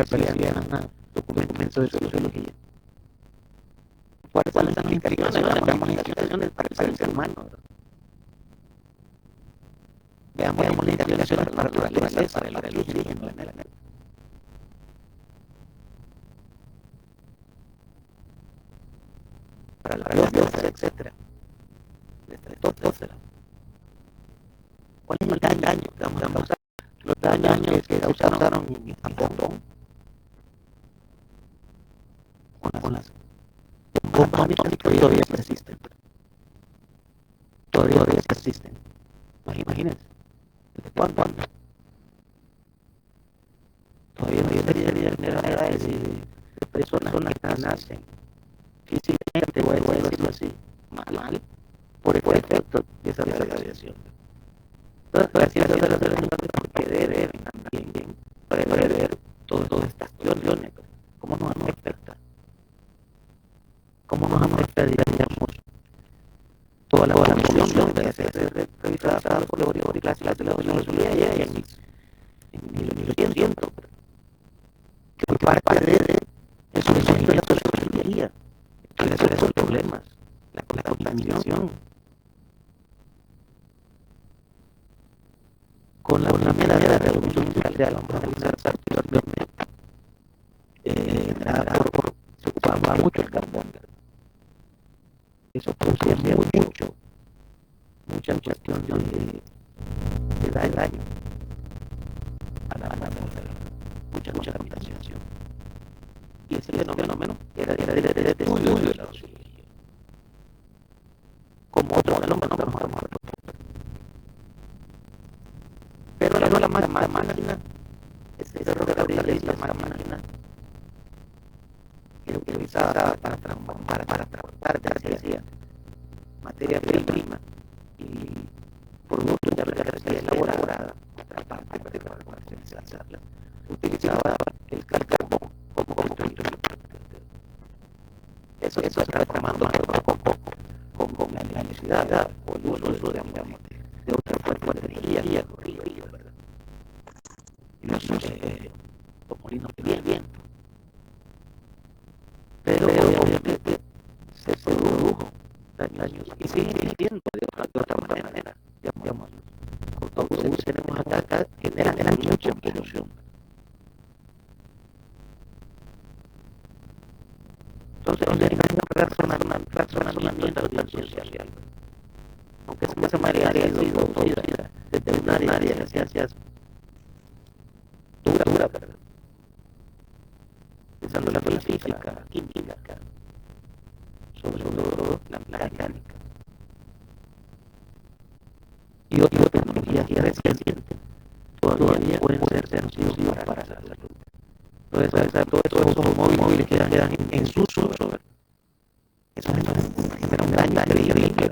aparecían en un documento de sociología. ¿Cuáles son las implicaciones para el ser humano? Veamos las implicaciones para la naturaleza, para el origen, para la biosfera, etcétera. ¿Cuál es el daño que vamos a causar? Los daños que causaron en Japón con las bombas atómicas todavía persisten. Todavía persisten. Imagínense. ¿Desde cuándo? Todavía no hay manera de personas que nacen físicamente, voy a decirlo así, mal, por efecto de esa radiación. Entonces, la ciencia de la televisión puede ver también, prever todas estas cuestiones, cómo nos afecta, digamos, toda la evolución de ser revisada por la clase de la sociología ya en 1800, que fue parte de eso de la sociología, estudiar esos problemas, la contaminación, con la primera revolución industrial, vamos a analizar particularmente, se ocupaba mucho el carbón. Eso producía mucha cuestión de daño a la atmósfera, mucha contaminación. Y ese fenómeno era de estudio de la sociología. Como otro fenómeno que vamos a ver. Pero la máquina, ese ferrocarril, la máquina que utilizaba para transportar hacia materia prima y productos de mercancía elaborada, otra parte para comercializarla, utilizaba el carbón como combustible. Eso está transformando poco a poco con la electricidad o el uso de otra fuente de energía, ¿verdad? Y los molinos de viento. Pero obviamente se produjo daños y siguen existiendo de otra manera. Digamos, los autobuses que tenemos acá generan mucha polución. Entonces hay un razonamiento social. Aunque esa marea haya sido producida desde un área de ciencias dura, ¿verdad? Pensando en la física, química, sobre todo la mecánica y otras tecnologías recientes todavía pueden ser nocivos para la salud. Entonces, todos esos móviles que quedan en su uso, eso genera un daño increíble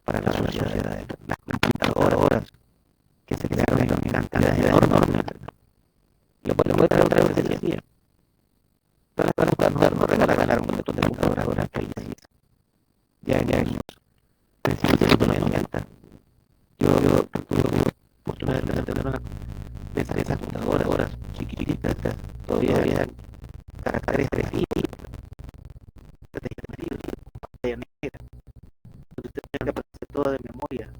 para la sociedad. Las computadoras que se crearon en cantidades enormes. Lo voy a traer otra vez, decía. Todas las personas nos regalaron un montón de computadoras que ya en los principios de los 90. Yo tuve oportunidad de tener una de esas computadoras chiquititas, todavía habían caracteres y pantalla negra. Usted tenía que aprender todo de memoria.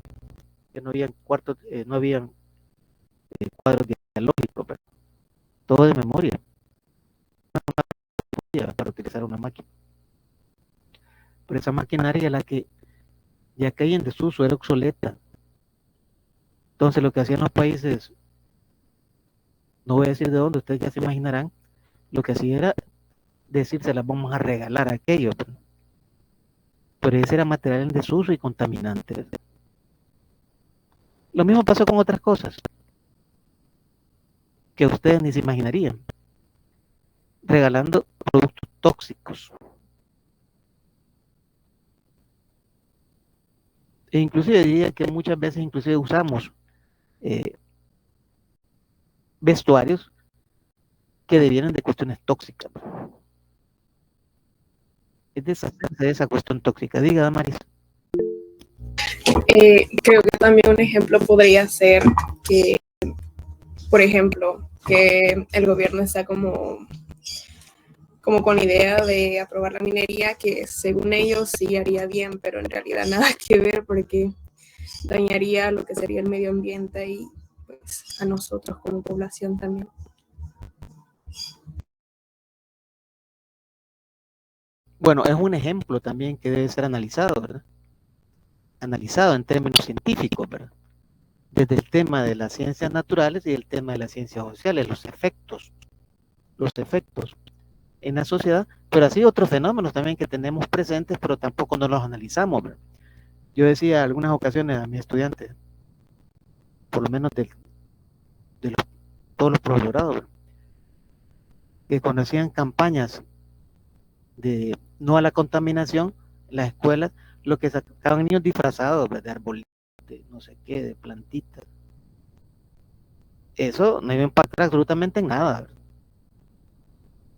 Que no habían no habían cuadros dialógicos, pero todo de memoria para utilizar una máquina. Pero esa maquinaria, la que ya caía en desuso, era obsoleta. Entonces lo que hacían los países, no voy a decir de dónde, ustedes ya se imaginarán, lo que hacía era decirse las vamos a regalar a aquello. Pero ese era material en desuso y contaminante. Lo mismo pasó con otras cosas que ustedes ni se imaginarían, regalando productos tóxicos. E inclusive diría que muchas veces inclusive usamos vestuarios que devienen de cuestiones tóxicas. Es deshacerse de esa cuestión tóxica. Diga, Damaris. Creo que también un ejemplo podría ser que, por ejemplo, que el gobierno está como con la idea de aprobar la minería, que según ellos sí haría bien, pero en realidad nada que ver porque dañaría lo que sería el medio ambiente y pues a nosotros como población también. Bueno, es un ejemplo también que debe ser analizado, ¿verdad? Analizado en términos científicos, ¿verdad? Desde el tema de las ciencias naturales y el tema de las ciencias sociales, los efectos en la sociedad, pero así otros fenómenos también que tenemos presentes, pero tampoco no los analizamos, ¿verdad? Yo decía algunas ocasiones a mis estudiantes, por lo menos de todos los profesorados, ¿verdad? Que cuando hacían campañas de no a la contaminación, las escuelas, lo que sacaban niños disfrazados, ¿verdad? De arbolitos, de no sé qué, de plantitas. Eso no iba a impactar absolutamente en nada, ¿verdad?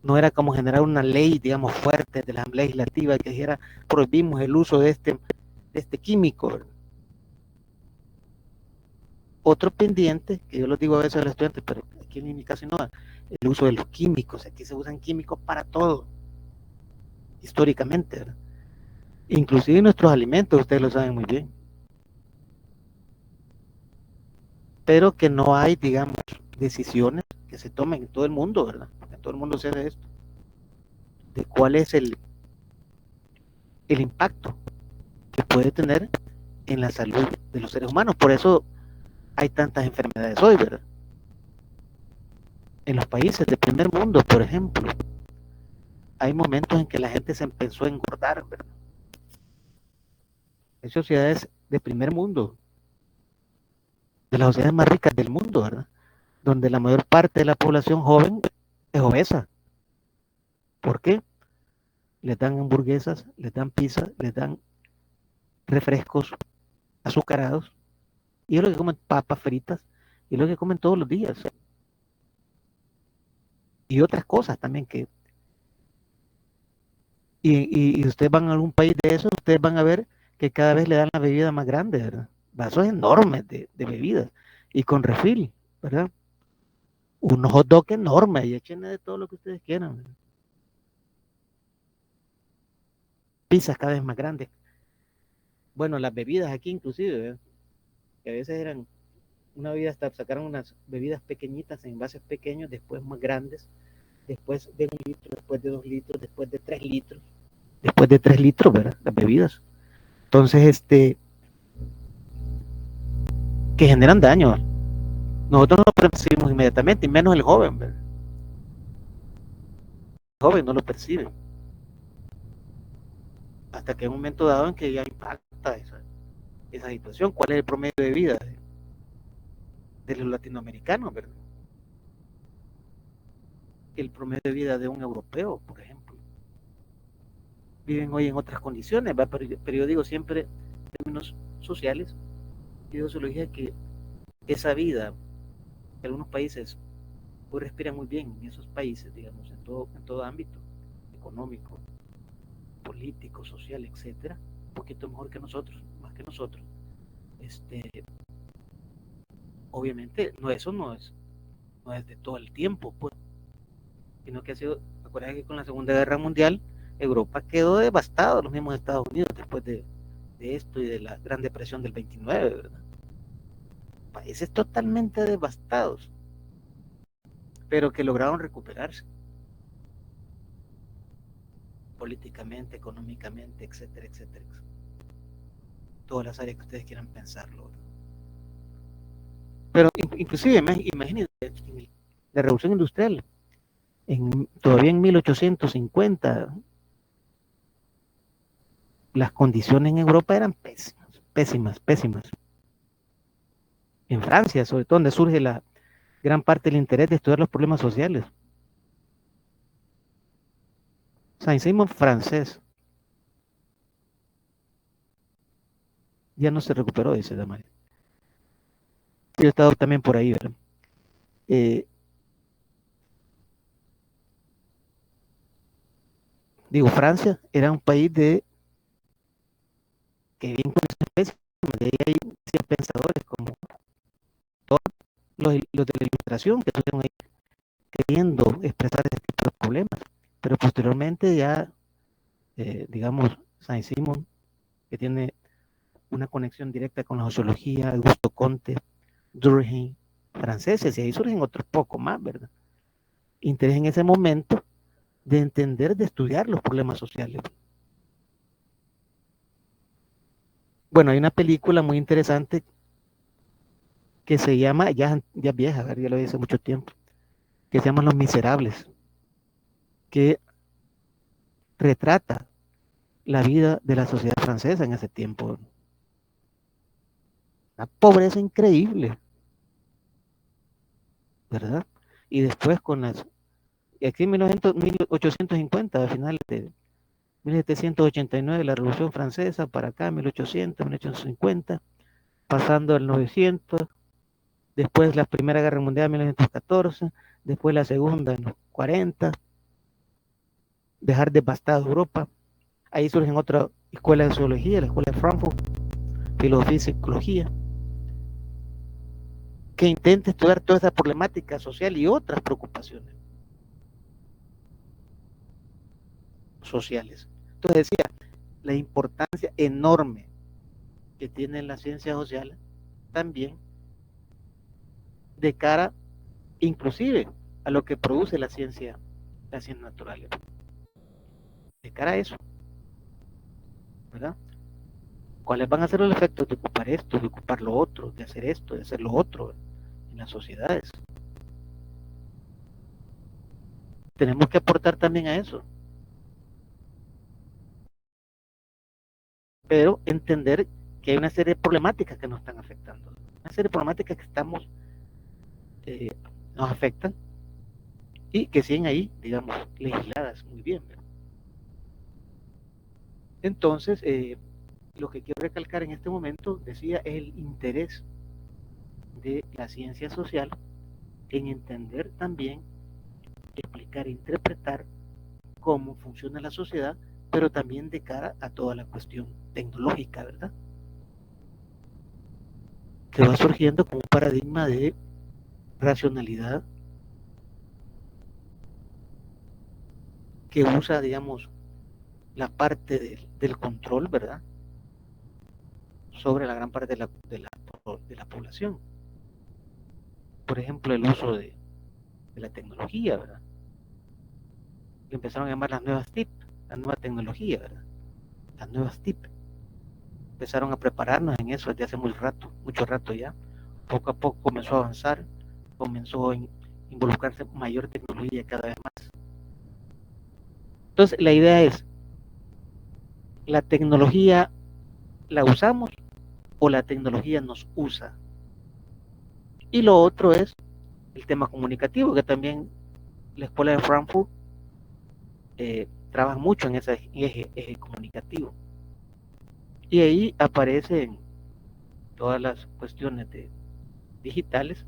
No era como generar una ley, digamos, fuerte de la legislativa que dijera prohibimos el uso de este químico, ¿verdad? Otro pendiente, que yo lo digo a veces a los estudiantes, pero aquí en mi caso no, el uso de los químicos. Aquí se usan químicos para todo, históricamente, ¿verdad? Inclusive nuestros alimentos, ustedes lo saben muy bien. Pero que no hay, digamos, decisiones que se tomen en todo el mundo, ¿verdad? En todo el mundo se hace esto. De cuál es el impacto que puede tener en la salud de los seres humanos. Por eso hay tantas enfermedades hoy, ¿verdad? En los países de primer mundo, por ejemplo, hay momentos en que la gente se empezó a engordar, ¿verdad? Hay sociedades de primer mundo, de las sociedades más ricas del mundo, ¿verdad? Donde la mayor parte de la población joven es obesa. ¿Por qué? Les dan hamburguesas, les dan pizza, les dan refrescos azucarados, y es lo que comen papas fritas, y es lo que comen todos los días. Y otras cosas también que... Y ustedes van a algún país de eso, ustedes van a ver que cada vez le dan la bebida más grande, ¿verdad? Vasos enormes de bebidas, y con refil, ¿verdad? unos hot dog enormes y échenle de todo lo que ustedes quieran, ¿verdad? Pizzas cada vez más grandes. Bueno, las bebidas aquí inclusive, ¿verdad? Que a veces eran una bebida, hasta sacaron unas bebidas pequeñitas en envases pequeños, después más grandes, después de 1 litro, después de 2 litros, después de 3 litros, después de 3 litros, ¿verdad? Las bebidas. Entonces, que generan daño. Nosotros no lo percibimos inmediatamente, y menos el joven, ¿verdad? El joven no lo percibe. Hasta que en un momento dado en que ya impacta esa situación. ¿Cuál es el promedio de vida de los latinoamericanos, verdad? El promedio de vida de un europeo, por ejemplo. Viven hoy en otras condiciones, ¿va? Pero yo digo siempre, en términos sociales y de sociología, que esa vida, que algunos países pues respiran muy bien en esos países, digamos, en todo ámbito, económico, político, social, etcétera, un poquito mejor que nosotros, más que nosotros. Obviamente, eso no es de todo el tiempo, pues, sino que ha sido, acuérdense que con la Segunda Guerra Mundial, Europa quedó devastado, los mismos Estados Unidos, después de esto y de la Gran Depresión del 29, ¿verdad? Países totalmente devastados, pero que lograron recuperarse políticamente, económicamente, etcétera, etcétera, etcétera. Todas las áreas que ustedes quieran pensarlo, ¿verdad? Pero inclusive, imagínense, la Revolución Industrial, todavía en 1850, las condiciones en Europa eran pésimas, pésimas, pésimas. En Francia, sobre todo, donde surge la gran parte del interés de estudiar los problemas sociales. Saint-Simon francés ya no se recuperó, dice Damaris. Yo he estado también por ahí, ¿verdad? Digo, Francia era un país que bien con esa especie, de ahí hay pensadores como todos los de la ilustración que estuvieron ahí queriendo expresar este tipo de problemas, pero posteriormente ya, digamos, Saint-Simon, que tiene una conexión directa con la sociología, Augusto Comte, Durkheim, franceses, y ahí surgen otros pocos más, ¿verdad? Interés en ese momento de entender, de estudiar los problemas sociales. Bueno, hay una película muy interesante que se llama, ya vieja, ya lo vi hace mucho tiempo, que se llama Los Miserables, que retrata la vida de la sociedad francesa en ese tiempo. Una pobreza increíble, ¿verdad? Y después aquí en 1850, a finales de 1789, la Revolución Francesa, para acá, 1850, pasando al 900, después la Primera Guerra Mundial, 1914, después la Segunda en los 40, dejar devastada Europa. Ahí surgen otras escuelas de sociología, la Escuela de Frankfurt, Filosofía y Psicología, que intenta estudiar toda esa problemática social y otras preocupaciones sociales. Entonces decía, la importancia enorme que tienen las ciencias sociales también de cara inclusive a lo que produce las ciencias naturales. De cara a eso, ¿verdad? ¿Cuáles van a ser los efectos de ocupar esto, de ocupar lo otro, de hacer esto, de hacer lo otro en las sociedades? Tenemos que aportar también a eso. Pero entender que hay una serie de problemáticas que nos están afectando. Una serie de problemáticas que nos afectan y que siguen ahí, digamos, legisladas muy bien, ¿verdad? Entonces, lo que quiero recalcar en este momento, decía, es el interés de la ciencia social en entender también, explicar e interpretar cómo funciona la sociedad, pero también de cara a toda la cuestión tecnológica, ¿verdad? Que va surgiendo como un paradigma de racionalidad que usa, digamos, la parte del control, ¿verdad? Sobre la gran parte de la población. Por ejemplo, el uso de la tecnología, ¿verdad? Que empezaron a llamar las nuevas TIC, la nueva tecnología, ¿verdad? Las nuevas TIC. Empezaron a prepararnos en eso desde hace mucho rato ya. Poco a poco comenzó a avanzar, comenzó a involucrarse mayor tecnología cada vez más. Entonces, la idea es, ¿la tecnología la usamos o la tecnología nos usa? Y lo otro es el tema comunicativo, que también la escuela de Frankfurt trabaja mucho en ese eje comunicativo. Y ahí aparecen todas las cuestiones digitales,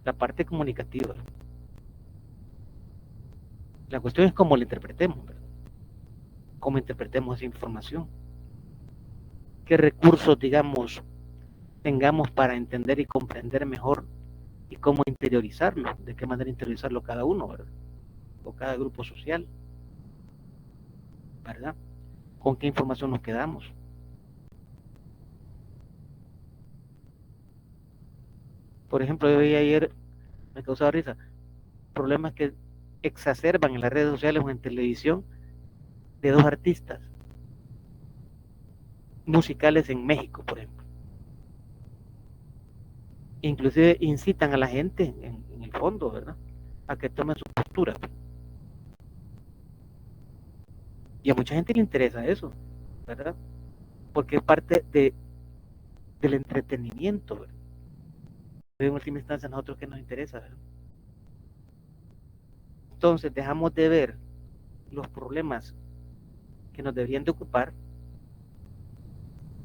la parte comunicativa. La cuestión es cómo la interpretemos, ¿verdad? Cómo interpretemos esa información. Qué recursos, digamos, tengamos para entender y comprender mejor y cómo interiorizarlo, de qué manera interiorizarlo cada uno, ¿verdad? O cada grupo social, ¿verdad? Con qué información nos quedamos. Por ejemplo, yo vi ayer, me causaba risa, problemas que exacerban en las redes sociales o en televisión de dos artistas musicales en México, por ejemplo. Inclusive incitan a la gente en el fondo, ¿verdad? A que tomen su postura. Y a mucha gente le interesa eso, ¿verdad? Porque es parte del entretenimiento, ¿verdad? En última instancia, a nosotros que nos interesa, ¿verdad? Entonces dejamos de ver los problemas que nos deberían de ocupar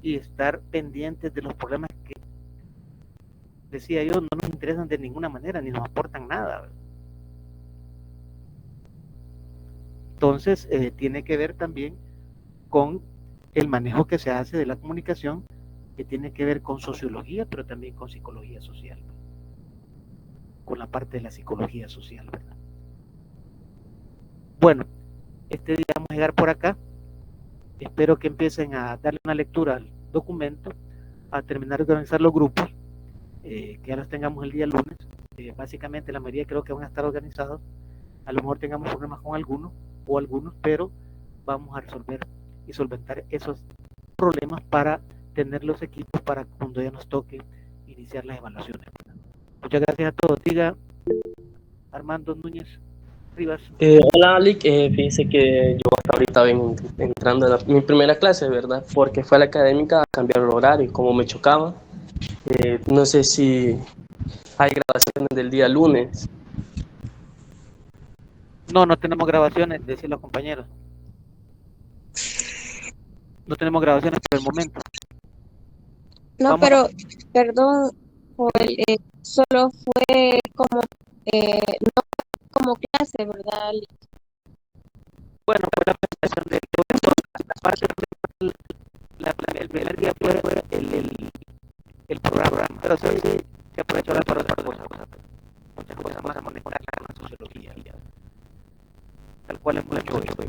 y estar pendientes de los problemas que, decía yo, no nos interesan de ninguna manera, ni nos aportan nada, ¿verdad? Entonces, tiene que ver también con el manejo que se hace de la comunicación, que tiene que ver con sociología, pero también con psicología social, ¿verdad? Con la parte de la psicología social, ¿verdad? Bueno, este día vamos a llegar por acá. Espero que empiecen a darle una lectura al documento, a terminar de organizar los grupos, que ya los tengamos el día lunes. Básicamente la mayoría creo que van a estar organizados. A lo mejor tengamos problemas con algunos o algunos, pero vamos a resolver y solventar esos problemas para tener los equipos para cuando ya nos toque iniciar las evaluaciones. Muchas gracias a todos. Diga Armando Núñez Rivas. Hola, Alic. Fíjese que yo hasta ahorita vengo entrando a mi primera clase, ¿verdad? Porque fue a la académica a cambiar el horario y como me chocaba. No sé si hay grabaciones del día lunes. No tenemos grabaciones, decían los compañeros. No tenemos grabaciones por el momento. No, Vamos pero, perdón, Joel, solo fue como, no como clase, ¿verdad? Bueno, fue la presentación de la parte el primer día fue el programa, pero sí se aprovechó para otras cosas, muchas cosas más a manejar la sociología, tal cual es mucho eso.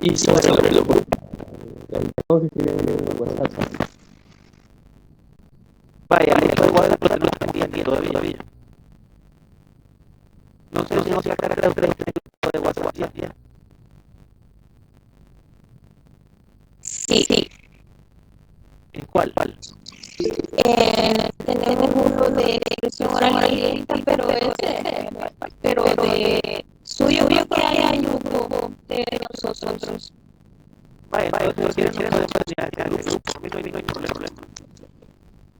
Y sobre lo que tienen WhatsApp. Vaya, el WhatsApp lo tenemos pendiente todavía. No sé si nos va a cargar a ustedes el grupo de WhatsApp ya. Sí. ¿En cuál? Tenemos uno de expresión oral y escrita, pero de suyo que hay un grupo de nosotros. Vaya, entonces si quieren podemos terminar el grupo, por mí no hay problema.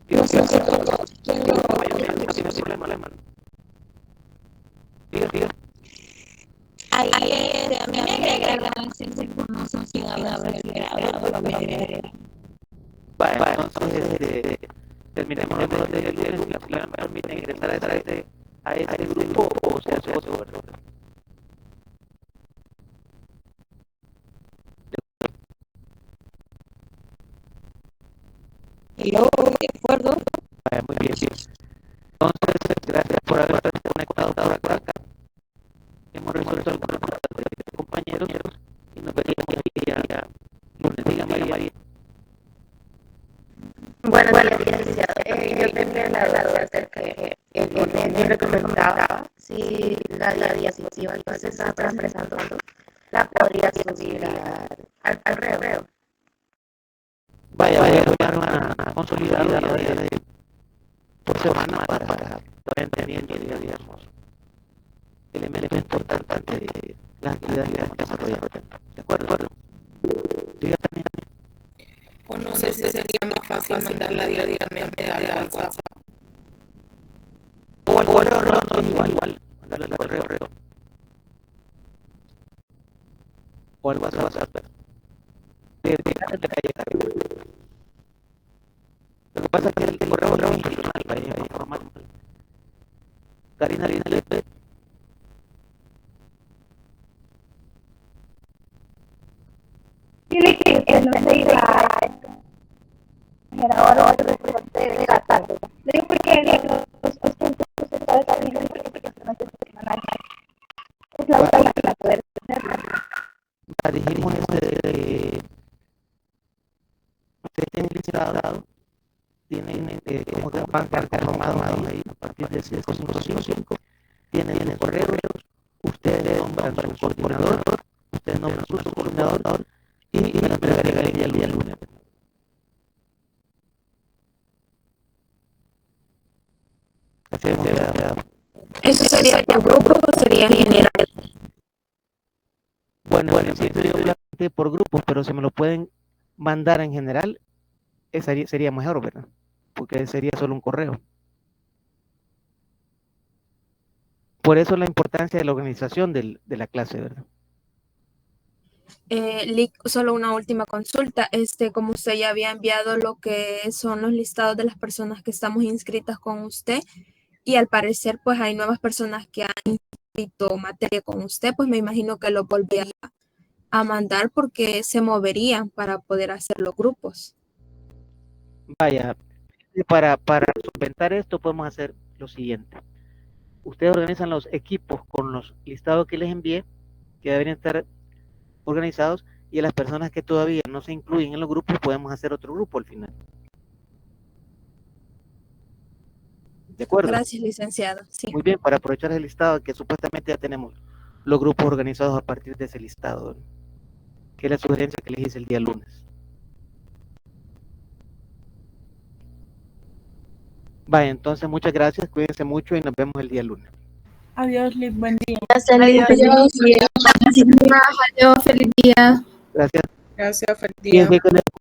No sé si todos No tiene problema. Diga. Ahí a mí me agregan información sin haber grabado la mayoría. Vaya, entonces terminemos el de el si me permiten ingresar a ese grupo o se hace otro, ¿verdad? Hello, ¿de acuerdo? Vaya, muy bien. Entonces, gracias por haber conectado por acá. Hemos resuelto algunas cosas de compañía. duda acerca de que el libro que me comentaba, si la diapositiva que se está presentando la podría subir al correo. Vaya, voy a armar una consolidada por semana para entendiendo, digamos, el elemento importante de las actividades que vamos a desarrollar. ¿De acuerdo? Dígame. O no sé si sería más fácil mandarla directamente a la WhatsApp. O al correo, no, igual, mandarle al correo. O al WhatsApp. De calle. Lo que pasa es que el correo es institucional, vaya, formal. Karina Lepe. Dile que no se iba era hora de la tarde. Le digo porque los tiempos se sabe también porque no se semanal. Es la hora para poder hacerla. Dijimos ustedes tienen listado, tienen como que van a estar formados ahí a partir de 555, tienen correos, ustedes nombran su coordinador, ustedes nombran su subcoordinador y me lo entregaré el día lunes. ¿Eso sería por grupo o sería general? Bueno, sí, sería por grupos, pero si me lo pueden mandar en general, sería mejor, ¿verdad? Porque sería solo un correo. Por eso la importancia de la organización de la clase, ¿verdad? Lick, solo una última consulta. Como usted ya había enviado lo que son los listados de las personas que estamos inscritas con usted, y al parecer pues hay nuevas personas que han inscrito materia con usted, pues me imagino que lo volvería a mandar porque se moverían para poder hacer los grupos. Vaya, para solventar esto podemos hacer lo siguiente. Ustedes organizan los equipos con los listados que les envié, que deberían estar organizados, y a las personas que todavía no se incluyen en los grupos podemos hacer otro grupo al final. ¿De acuerdo? Gracias, licenciado. Sí. Muy bien, para aprovechar el listado que supuestamente ya tenemos los grupos organizados a partir de ese listado, ¿no? Que es la sugerencia que les hice el día lunes. Vaya, entonces muchas gracias, cuídense mucho y nos vemos el día lunes. Adiós, Liz, buen día. Adiós, feliz día. Adiós, feliz día. Gracias. Gracias, feliz día.